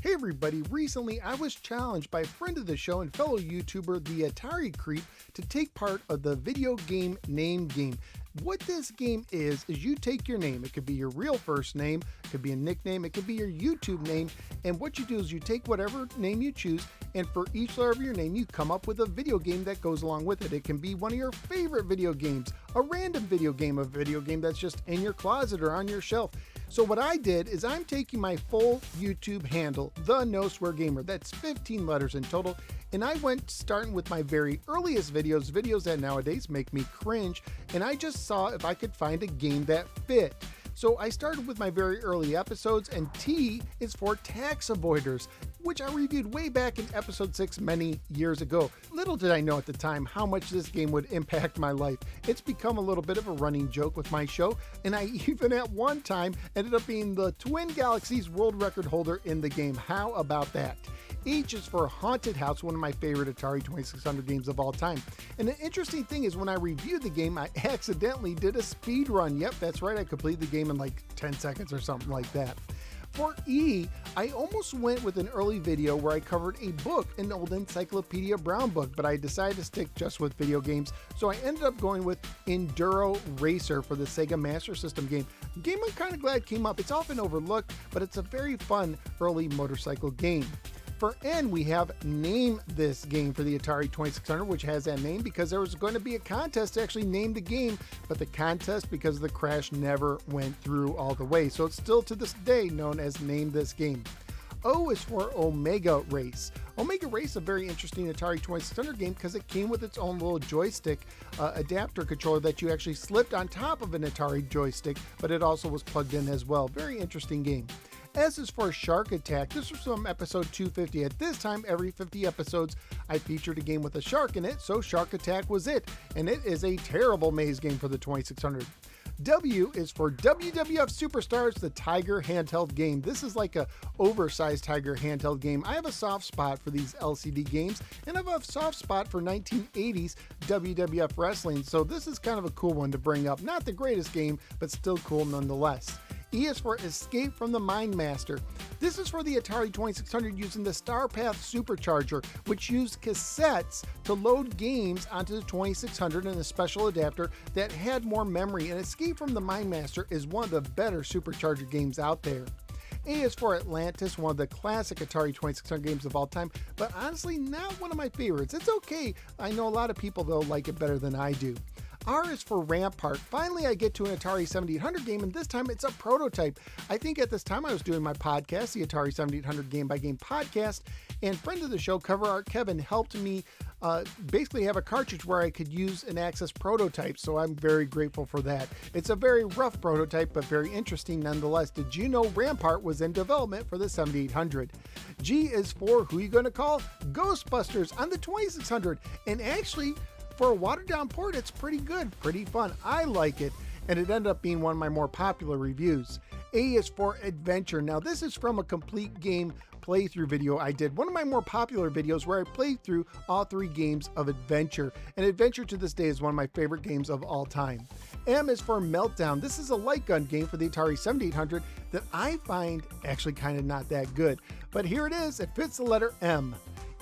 Hey everybody, recently I was challenged by a friend of the show and fellow YouTuber, the Atari Creep, to take part of the video game name game. What this game is you take your name. It could be your real first name, it could be a nickname, it could be your YouTube name, and what you do is you take whatever name you choose, and for each letter of your name you come up with a video game that goes along with it. It can be one of your favorite video games, a random video game, a video game that's just in your closet or on your shelf. So what I did is I'm taking my full YouTube handle, the No Swear Gamer, that's 15 letters in total, and I went starting with my very earliest videos that nowadays make me cringe, and I just saw if I could find a game that fit. So I started with my very early episodes, and T is for tax avoiders, which I reviewed way back in episode 6 many years ago. Little did I know at the time how much this game would impact my life. It's become a little bit of a running joke with my show, and I even at one time ended up being the Twin Galaxies world record holder in the game. How about that? H is for Haunted House, one of my favorite Atari 2600 games of all time. And the interesting thing is when I reviewed the game, I accidentally did a speed run. Yep, that's right, I completed the game in like 10 seconds or something like that. For E, I almost went with an early video where I covered a book, an old Encyclopedia Brown book, but I decided to stick just with video games, so I ended up going with Enduro Racer for the Sega Master System game. A game I'm kind of glad came up. It's often overlooked, but it's a very fun early motorcycle game. For N, we have Name This Game for the Atari 2600, which has that name because there was going to be a contest to actually name the game, but the contest, because of the crash, never went through all the way. So it's still to this day known as Name This Game. O is for Omega Race. Omega Race is a very interesting Atari 2600 game because it came with its own little joystick adapter controller that you actually slipped on top of an Atari joystick, but it also was plugged in as well. Very interesting game. S is for Shark Attack. This was from episode 250. At this time, every 50 episodes, I featured a game with a shark in it, so Shark Attack was it. And it is a terrible maze game for the 2600. W is for WWF Superstars, the Tiger handheld game. This is like a oversized Tiger handheld game. I have a soft spot for these LCD games, and I have a soft spot for 1980s WWF wrestling, so this is kind of a cool one to bring up. Not the greatest game, but still cool nonetheless. E is for Escape from the Mind Master. This is for the Atari 2600 using the Starpath Supercharger, which used cassettes to load games onto the 2600 and a special adapter that had more memory. And Escape from the Mind Master is one of the better Supercharger games out there. A is for Atlantis, one of the classic Atari 2600 games of all time, but honestly not one of my favorites. It's okay. I know a lot of people though like it better than I do. R is for Rampart. Finally, I get to an Atari 7800 game, and this time it's a prototype. I think at this time I was doing my podcast, the Atari 7800 Game by Game podcast, and friend of the show, Cover Art Kevin, helped me basically have a cartridge where I could use and access prototypes, so I'm very grateful for that. It's a very rough prototype, but very interesting nonetheless. Did you know Rampart was in development for the 7800? G is for Who You Gonna Call? Ghostbusters on the 2600, and actually, for a watered-down port, it's pretty good, pretty fun. I like it, and it ended up being one of my more popular reviews. A is for Adventure. Now, this is from a complete game playthrough video I did. One of my more popular videos where I played through all 3 games of Adventure, and Adventure to this day is one of my favorite games of all time. M is for Meltdown. This is a light gun game for the Atari 7800 that I find actually kind of not that good, but here it is. It fits the letter M.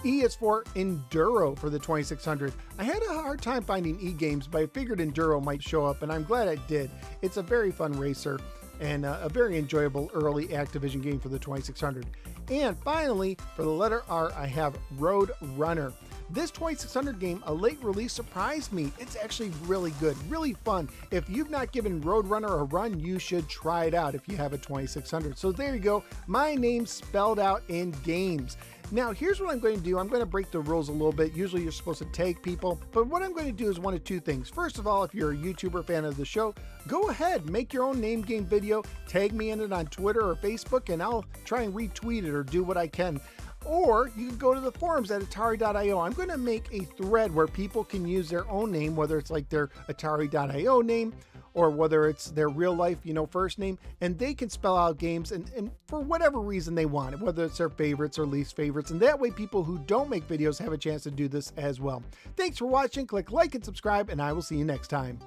E is for Enduro for the 2600. I had a hard time finding E games, but I figured Enduro might show up, and I'm glad I did. It's a very fun racer and a very enjoyable early Activision game for the 2600. And finally, for the letter R, I have Road Runner. This 2600 game, a late release, surprised me. It's actually really good, really fun. If you've not given Roadrunner a run, you should try it out if you have a 2600. So there you go, my name spelled out in games. Now here's what I'm going to do. I'm going to break the rules a little bit. Usually you're supposed to tag people, but what I'm going to do is one of 2 things. First of all, if you're a YouTuber fan of the show, go ahead, make your own name game video, tag me in it on Twitter or Facebook, and I'll try and retweet it or do what I can. Or you can go to the forums at Atari.io. I'm going to make a thread where people can use their own name, whether it's like their Atari.io name or whether it's their real life, first name, and they can spell out games and for whatever reason they want, whether it's their favorites or least favorites. And that way people who don't make videos have a chance to do this as well. Thanks for watching. Click like and subscribe, and I will see you next time.